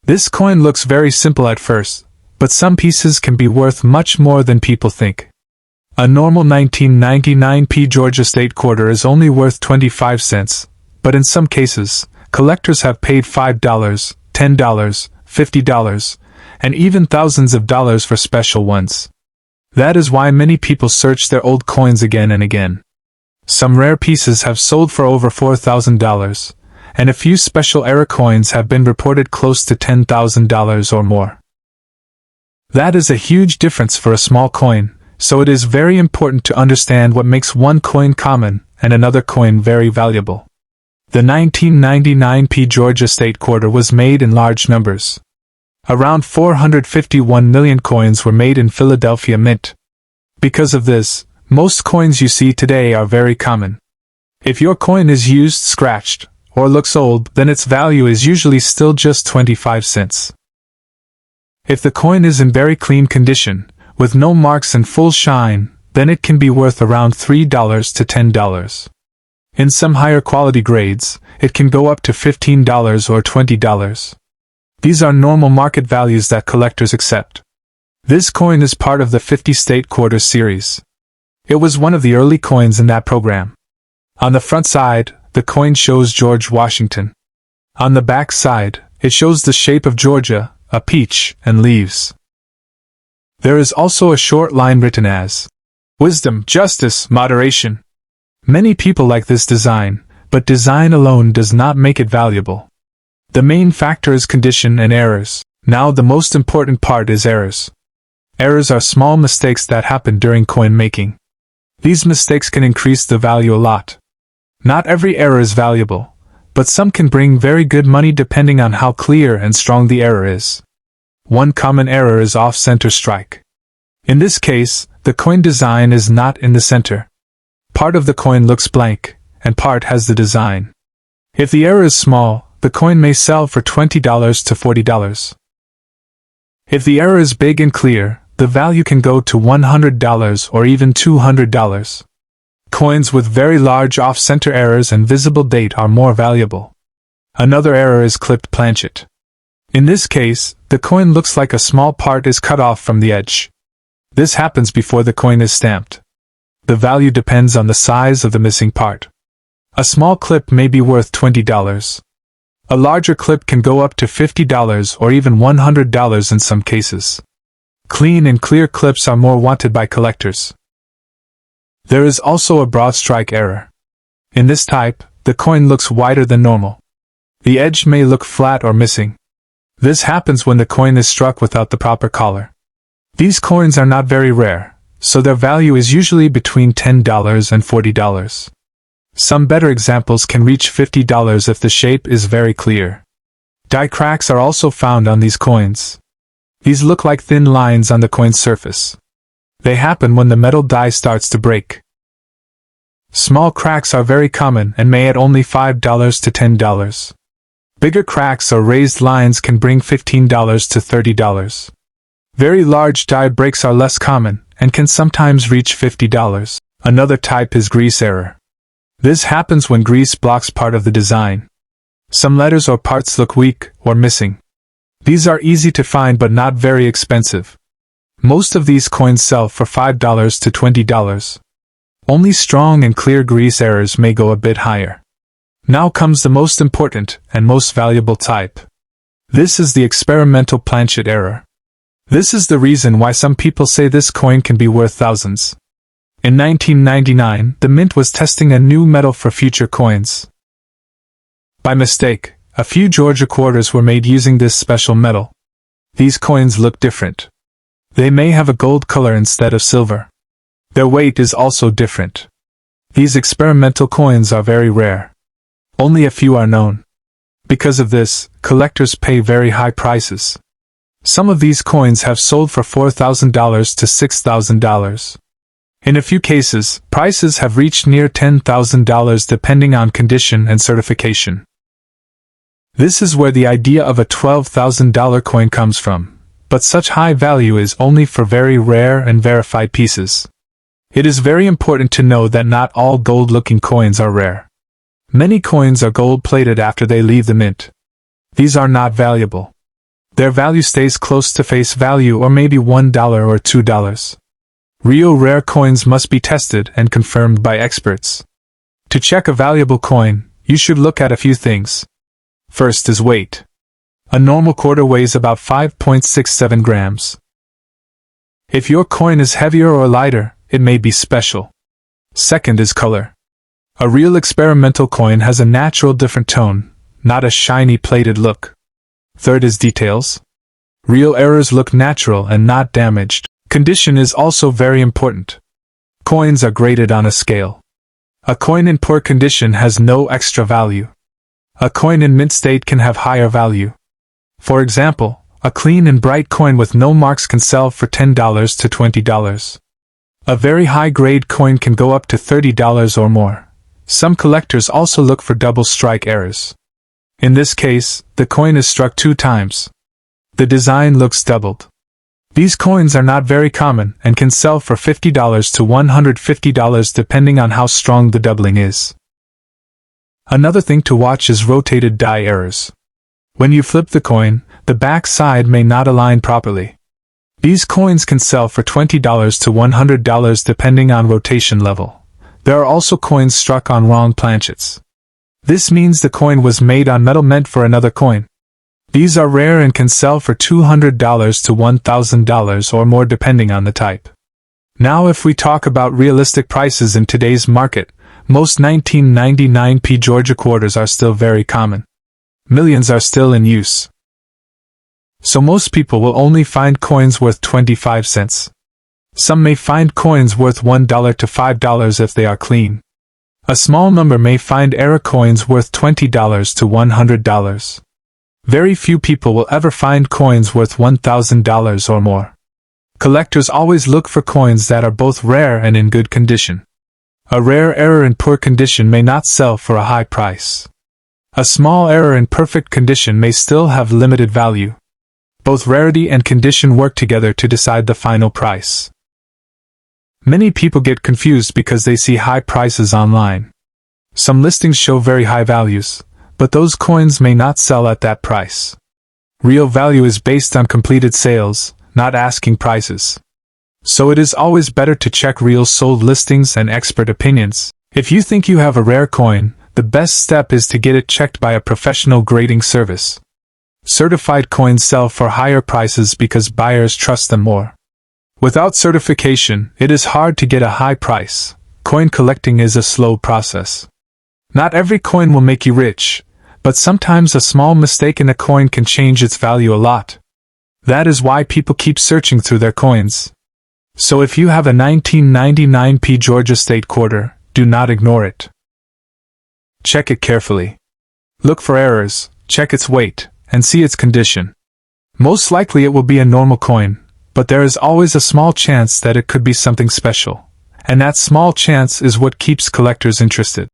This coin looks very simple at first, but some pieces can be worth much more than people think. A normal 1999p Georgia State quarter is only worth 25 cents, but in some cases, collectors have paid $5, $10, $50, and even thousands of dollars for special ones. That is why many people search their old coins again and again. Some rare pieces have sold for over $4,000, and a few special era coins have been reported close to $10,000 or more. That is a huge difference for a small coin, so it is very important to understand what makes one coin common and another coin very valuable. The 1999p Georgia State quarter was made in large numbers. Around 451 million coins were made in Philadelphia Mint. Because of this, most coins you see today are very common. If your coin is used, scratched, or looks old, then its value is usually still just 25 cents. If the coin is in very clean condition, with no marks and full shine, then it can be worth around $3 to $10. In some higher quality grades, it can go up to $15 or $20. These are normal market values that collectors accept. This coin is part of the 50 State Quarter series. It was one of the early coins in that program. On the front side, the coin shows George Washington. On the back side, it shows the shape of Georgia, a peach, and leaves. There is also a short line written as wisdom, justice, moderation. Many people like this design, but design alone does not make it valuable. The main factor is condition and errors. Now the most important part is errors. Errors are small mistakes that happen during coin making. These mistakes can increase the value a lot. Not every error is valuable, but some can bring very good money depending on how clear and strong the error is. One common error is off-center strike. In this case, the coin design is not in the center. Part of the coin looks blank, and part has the design. If the error is small, the coin may sell for $20 to $40. If the error is big and clear, the value can go to $100 or even $200. Coins with very large off-center errors and visible date are more valuable. Another error is clipped planchet. In this case, the coin looks like a small part is cut off from the edge. This happens before the coin is stamped. The value depends on the size of the missing part. A small clip may be worth $20. A larger clip can go up to $50 or even $100 in some cases. Clean and clear clips are more wanted by collectors. There is also a broad strike error. In this type, the coin looks wider than normal. The edge may look flat or missing. This happens when the coin is struck without the proper collar. These coins are not very rare, so their value is usually between $10 and $40. Some better examples can reach $50 if the shape is very clear. Die cracks are also found on these coins. These look like thin lines on the coin's surface. They happen when the metal die starts to break. Small cracks are very common and may add only $5 to $10. Bigger cracks or raised lines can bring $15 to $30. Very large die breaks are less common and can sometimes reach $50. Another type is grease error. This happens when grease blocks part of the design. Some letters or parts look weak or missing. These are easy to find but not very expensive. Most of these coins sell for $5 to $20. Only strong and clear grease errors may go a bit higher. Now comes the most important and most valuable type. This is the experimental planchet error. This is the reason why some people say this coin can be worth thousands. In 1999, the Mint was testing a new metal for future coins. By mistake, a few Georgia quarters were made using this special metal. These coins look different. They may have a gold color instead of silver. Their weight is also different. These experimental coins are very rare. Only a few are known. Because of this, collectors pay very high prices. Some of these coins have sold for $4,000 to $6,000. In a few cases, prices have reached near $10,000 depending on condition and certification. This is where the idea of a $12,000 coin comes from, but such high value is only for very rare and verified pieces. It is very important to know that not all gold-looking coins are rare. Many coins are gold-plated after they leave the mint. These are not valuable. Their value stays close to face value or maybe $1 or $2. Real rare coins must be tested and confirmed by experts. To check a valuable coin, you should look at a few things. First is weight. A normal quarter weighs about 5.67 grams. If your coin is heavier or lighter, it may be special. Second is color. A real experimental coin has a natural different tone, not a shiny plated look. Third is details. Real errors look natural and not damaged. Condition is also very important. Coins are graded on a scale. A coin in poor condition has no extra value. A coin in mint state can have higher value. For example, a clean and bright coin with no marks can sell for $10 to $20. A very high-grade coin can go up to $30 or more. Some collectors also look for double strike errors. In this case, the coin is struck 2 times. The design looks doubled. These coins are not very common and can sell for $50 to $150 depending on how strong the doubling is. Another thing to watch is rotated die errors. When you flip the coin, the back side may not align properly. These coins can sell for $20 to $100 depending on rotation level. There are also coins struck on wrong planchets. This means the coin was made on metal meant for another coin. These are rare and can sell for $200 to $1,000 or more depending on the type. Now if we talk about realistic prices in today's market, most 1999p Georgia quarters are still very common. Millions are still in use. So most people will only find coins worth 25 cents. Some may find coins worth $1 to $5 if they are clean. A small number may find error coins worth $20 to $100. Very few people will ever find coins worth $1,000 or more. Collectors always look for coins that are both rare and in good condition. A rare error in poor condition may not sell for a high price. A small error in perfect condition may still have limited value. Both rarity and condition work together to decide the final price. Many people get confused because they see high prices online. Some listings show very high values, but those coins may not sell at that price. Real value is based on completed sales, not asking prices. So it is always better to check real sold listings and expert opinions. If you think you have a rare coin, the best step is to get it checked by a professional grading service. Certified coins sell for higher prices because buyers trust them more. Without certification, it is hard to get a high price. Coin collecting is a slow process. Not every coin will make you rich, but sometimes a small mistake in a coin can change its value a lot. That is why people keep searching through their coins. So if you have a 1999p Georgia State quarter, do not ignore it. Check it carefully. Look for errors, check its weight, and see its condition. Most likely it will be a normal coin, but there is always a small chance that it could be something special. And that small chance is what keeps collectors interested.